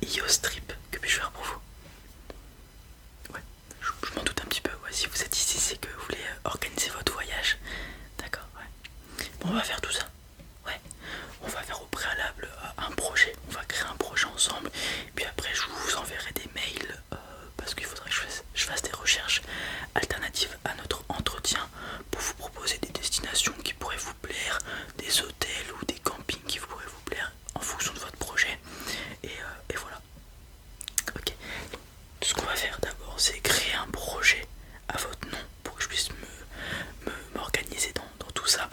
Iostrip. Que puis-je faire pour vous? Ouais, je m'en doute un petit peu. Ouais, si vous êtes ici, c'est que vous voulez organiser votre voyage. D'accord, ouais. Bon, on va faire tout ça. Ouais, on va faire au préalable un projet. On va créer un projet ensemble. Puis après, je vous enverrai des mails parce qu'il faudrait que je fasse des recherches alternatives à notre entretien pour vous proposer des destinations qui pourraient vous plaire, des hôtels ou des campings qui pourraient vous plaire en fonction de votre projet. Et voilà. Ok. Ce qu'on va faire d'abord, c'est créer un projet à votre nom pour que je puisse m'organiser dans tout ça.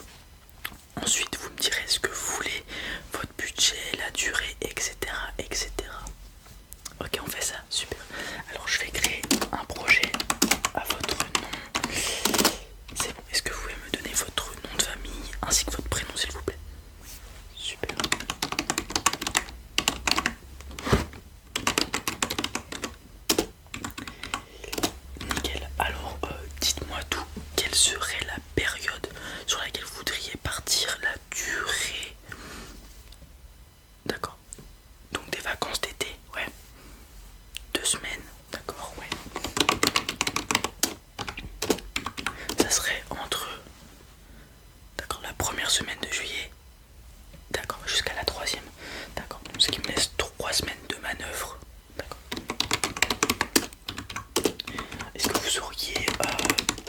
Ensuite, vous me direz ce que vous voulez, votre budget, la durée, etc. etc. Ok, on fait ça, super. Alors, je vais créer un projet à votre nom. C'est bon, est-ce que vous pouvez me donner votre nom de famille ainsi que votre prénom, s'il vous plaît? Super. Nickel. Alors, dites-moi tout. Quelle serait la période sur laquelle vous voudriez partir, la durée? D'accord. Donc des vacances d'été, ouais. 2 semaines, d'accord, ouais. Ça serait entre, d'accord, la première semaine de juillet, d'accord, jusqu'à la troisième, d'accord. Ce qui me laisse 3 semaines de manœuvre, d'accord. Est-ce que vous auriez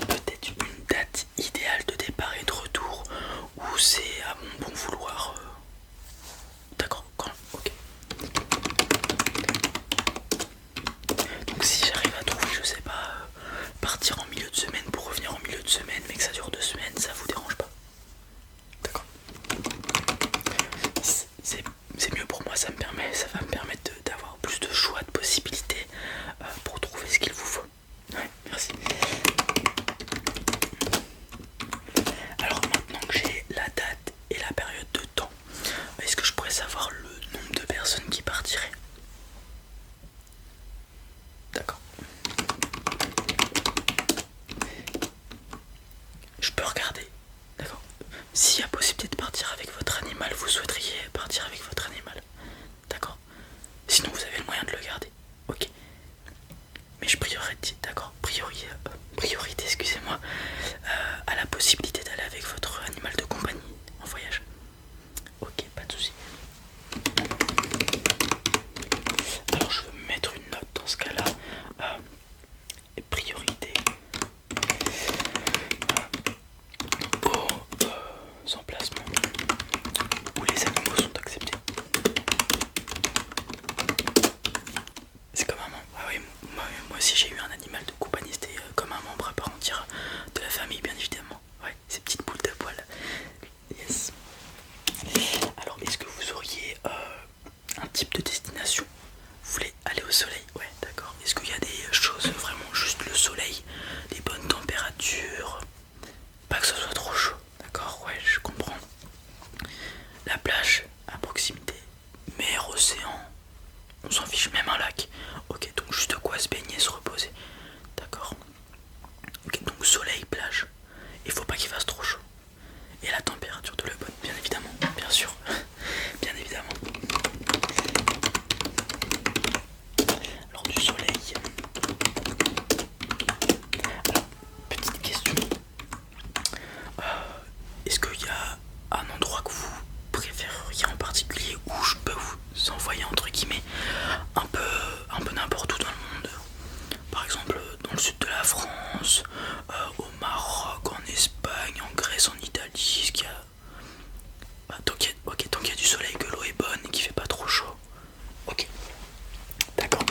peut-être une date idéale de départ et de retour ou c'est à mon bon vouloir d'accord, quand, ok. Donc si j'arrive à trouver, je sais pas, partir en milieu de semaine pour revenir en milieu de semaine, mais que ça dure 2 semaines, ça vous dérange pas? D'accord. C'est mieux pour moi, ça va me permettre d'avoir plus de choix, de possibilités pour trouver ce qu'il vous faut. Ouais, merci. Alors maintenant que j'ai la date et la période de temps, est-ce que je pourrais savoir le nombre de personnes qui partiraient? D'accord. Je peux regarder. D'accord. S'il y a possibilité de partir avec votre animal, vous souhaiteriez partir avec votre animal. D'accord. Sinon vous avez le moyen de le garder. Ok. Mais je priorité, d'accord. Priorité, excusez-moi, à la possibilité d'aller avec votre animal de compagnie en voyage. Ok, pas de souci. Alors je vais me mettre une note dans ce cas-là. Priorité aux emplacements où les animaux sont acceptés. C'est comme un membre. Ah oui, moi aussi j'ai eu un animal de compagnie, c'était comme un membre à part entière de la famille, bien évidemment. Ouais, ces petites boules de poils. Yes. Alors, est-ce que vous auriez un type de destination? Vous voulez aller au soleil? Ouais, d'accord. Est-ce qu'il y a des choses, vraiment juste le soleil, des bonnes températures, pas que ce soit trop chaud? D'accord, ouais, je comprends. La plage à proximité, mer, océan, on s'en fiche, même un lac. Ok, donc juste de quoi se baigner, se reposer. D'accord. Ok, donc soleil, plage. Il faut pas qu'il fasse trop chaud. Et la température de l'eau bonne, bien évidemment, bien sûr. Bien évidemment. Alors du soleil. Alors, petite question. Est-ce qu'il y a un endroit que vous préféreriez en particulier où je peux vous envoyer entre guillemets un peu n'importe où dans le monde? Par exemple dans le sud de la France, au Maroc, en Espagne, en Grèce, en Italie, ce qu'il y a... tant qu'il y a du soleil, que l'eau est bonne et qu'il fait pas trop chaud. Ok, d'accord.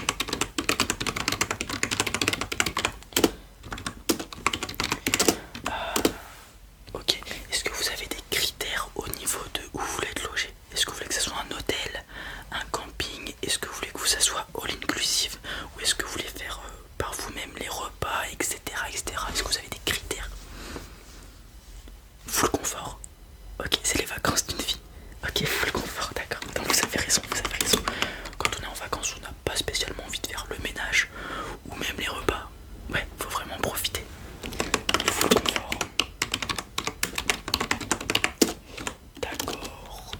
Ok, est-ce que vous avez des critères au niveau de où vous voulez être logé? Est-ce que vous voulez que ça soit un hôtel, un camping? Est-ce que vous voulez que ça soit all inclusive? Ou est-ce que vous voulez faire par vous-même les repas, etc. etc. Est-ce que vous avez des critères? Full confort. Ok, c'est les vacances d'une vie. Ok, full confort, d'accord. Donc vous avez raison, vous avez raison. Quand on est en vacances, on n'a pas spécialement envie de faire le ménage ou même les repas. Ouais, faut vraiment profiter. Full confort. D'accord.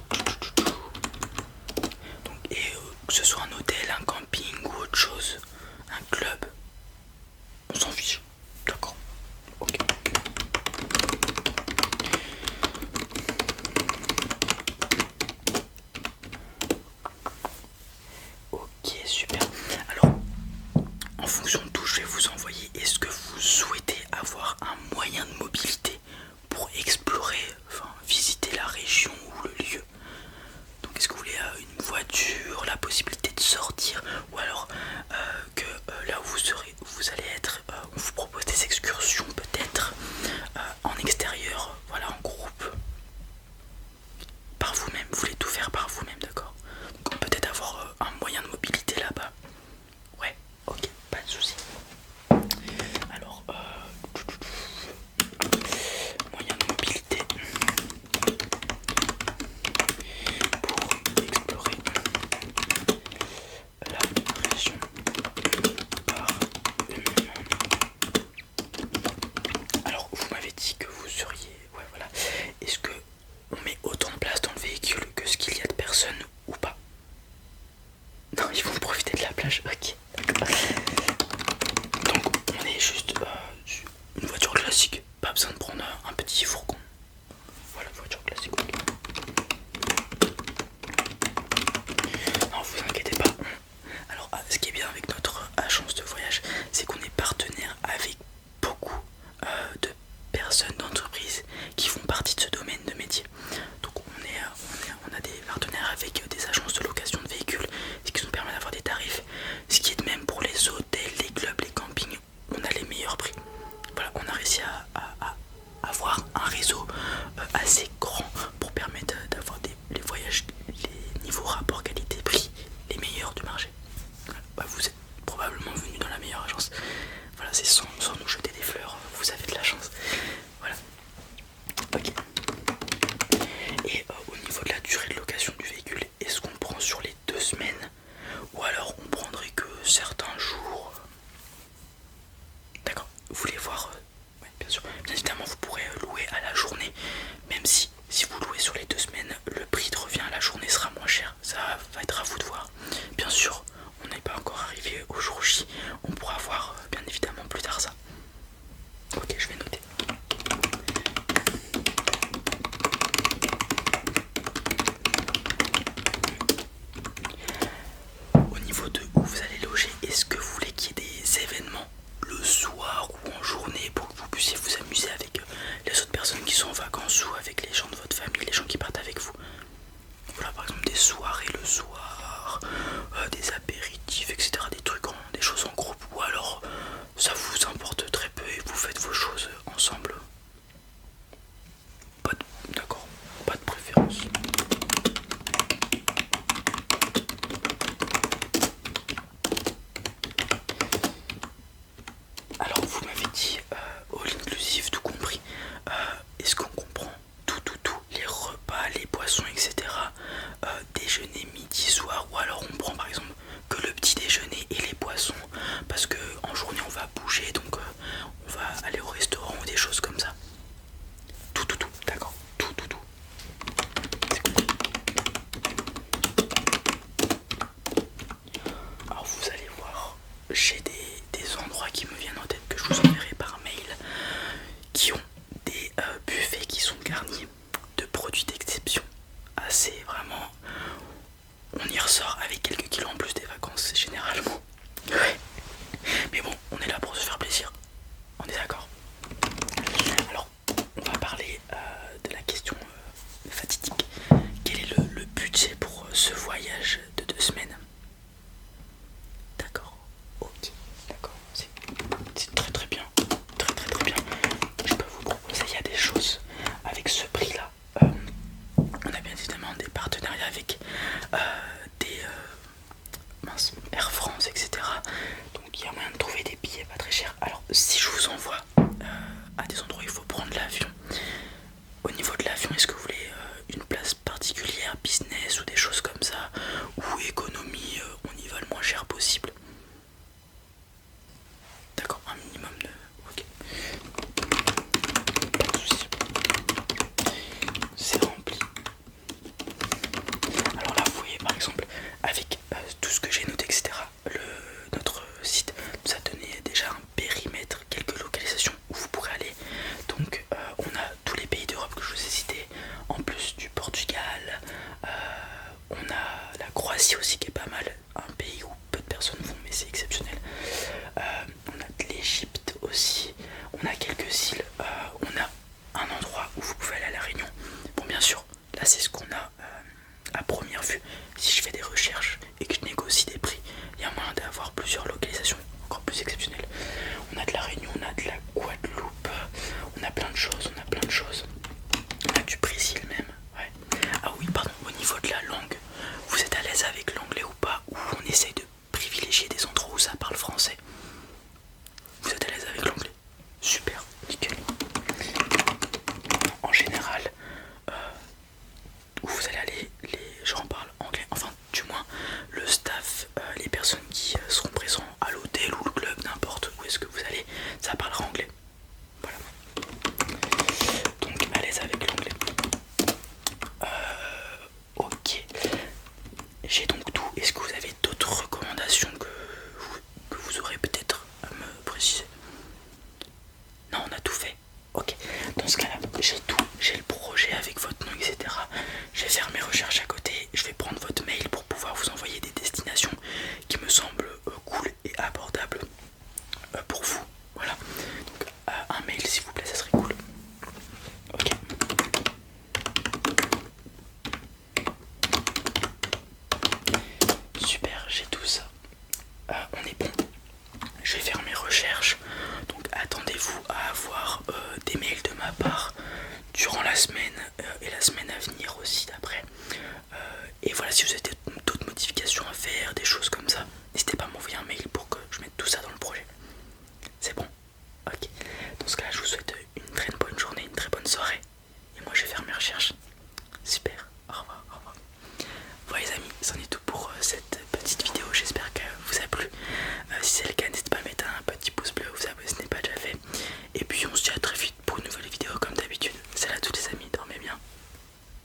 Donc, et que ce soit un hôtel, un avec des agences de location de véhicules, ce qui nous permet d'avoir des tarifs, ce qui est de même pour les hôtels, les clubs, les campings, on a les meilleurs prix. Voilà, on a réussi à avoir un réseau assez grand pour permettre d'avoir les voyages, les niveaux rapport qualité-prix les meilleurs du marché. Voilà. Bah, vous êtes probablement venu dans la meilleure agence. Voilà, c'est sans nous jeter des fleurs, vous avez de la chance. Voilà. Ok. Et au niveau de la durée de location du véhicule, est-ce qu'on prend sur les 2 semaines ou alors on prendrait que certains jours? D'accord, vous voulez voir ouais, bien sûr. Bien évidemment, vous pourrez louer à la journée, même si vous louez sur les 2 semaines, le prix de revient à la journée sera moins cher. Ça va être à vous de voir. Bien sûr, on n'est pas encore arrivé au jour J, on pourra voir bien évidemment plus tard ça. Ok, je vais noter. Au niveau de où vous allez loger, est-ce que vous voulez qu'il y ait des événements le soir ou en journée pour que vous puissiez vous amuser avec les autres personnes qui sont en vacances ou avec les gens de votre famille, les gens qui partent avec vous? Voilà, par exemple des soirées le soir, des apéritifs, etc. Des choses en groupe, ou alors ça vous importe très peu et vous faites vos choses ensemble. D'accord, pas de préférence. Alors vous m'avez dit all inclusive tout compris. Est-ce qu'on comprend tout, les repas, les boissons, etc. Déjeuner, midi, soir, ou alors on prend par exemple que le petit déjeuner et les boissons parce que en journée on va bouger, donc on va aller au restaurant ou des choses comme ça. Tout, d'accord, tout. Alors vous allez voir, j'ai des endroits qui me viennent en tête que je vous enverrai par mail, qui ont des buffets qui sont garnis de produits d'exception. C'est vraiment, on y ressort avec quelques kilos en plus des vacances généralement. Ouais. Mais bon, on est là pour se faire plaisir. On est d'accord. Alors, on va parler de la question fatidique. Quel est le budget pour ce voyage de 2 semaines? D'accord. Ok. D'accord. C'est très bien. Très bien. Je peux vous proposer, il y a des choses avec ce prix-là. On a bien évidemment des partenariats avec des Air France, etc. Donc il y a moyen de trouver des billets pas très chers. Alors si je vous envoie à des endroits où il faut prendre l'avion, au niveau de l'avion, est-ce que vous voulez une place particulière, business ou des choses comme ça, ou économie, on y va le moins cher possible? D'accord, un minimum de... Ok. Pas de soucis. C'est rempli. Alors là, vous voyez par exemple, avec tout ce que j'ai noté, etc., notre site nous a donné déjà un périmètre, quelques localisations où vous pourrez aller. Donc on a tous les pays d'Europe que je vous ai cités, en plus du Portugal, on a la Croatie aussi qui est pas mal, un pays où peu de personnes vont mais c'est exceptionnel. On a de l'Égypte aussi, on a quelques îles, on a un endroit où vous pouvez aller à La Réunion. Bon bien sûr, là c'est ce qu'on a à première vue. Si je fais des recherches et que je négocie des prix, il y a moyen d'avoir plusieurs localisations encore plus exceptionnelles. On a de La Réunion, on a de la Guadeloupe, on a plein de choses, on a du Brésil même, ouais. Ah oui, pardon, au niveau de la langue, vous êtes à l'aise avec l'anglais ou pas? Ou on essaye de privilégier des endroits où ça parle français? Vous êtes à l'aise avec l'anglais? Super, nickel. En général, où vous allez aller, les gens parlent anglais. Enfin, attendez-vous à avoir des mails de ma part durant la semaine et la semaine à venir aussi d'après. Et voilà, si vous avez d'autres modifications à faire, des choses comme ça, n'hésitez pas à m'envoyer un mail pour que je mette tout ça dans le projet. C'est bon? Ok. Dans ce cas-là, je vous souhaite une très bonne journée, une très bonne soirée. Et moi, je vais faire mes recherches. Super. Au revoir, au revoir. Voilà les amis, c'en est tout pour cette